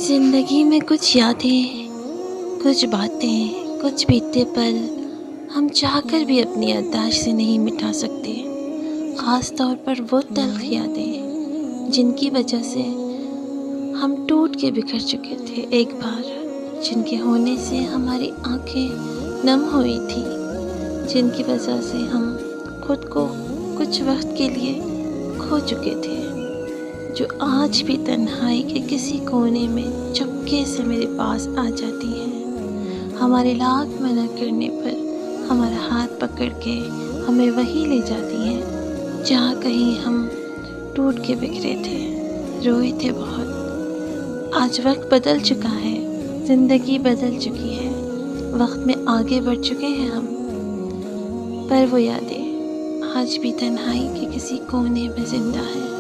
زندگی میں کچھ یادیں، کچھ باتیں، کچھ بیتے پل ہم چاہ کر بھی اپنی یادداشت سے نہیں مٹا سکتے، خاص طور پر وہ تلخ یادیں جن کی وجہ سے ہم ٹوٹ کے بکھر چکے تھے ایک بار، جن کے ہونے سے ہماری آنکھیں نم ہوئی تھیں، جن کی وجہ سے ہم خود کو کچھ وقت کے لیے کھو چکے تھے، جو آج بھی تنہائی کے کسی کونے میں چپکے سے میرے پاس آ جاتی ہیں، ہمارے لاکھ منع کرنے پر ہمارا ہاتھ پکڑ کے ہمیں وہیں لے جاتی ہیں جہاں کہیں ہم ٹوٹ کے بکھرے تھے، روئے تھے بہت۔ آج وقت بدل چکا ہے، زندگی بدل چکی ہے، وقت میں آگے بڑھ چکے ہیں ہم، پر وہ یادیں آج بھی تنہائی کے کسی کونے میں زندہ ہیں۔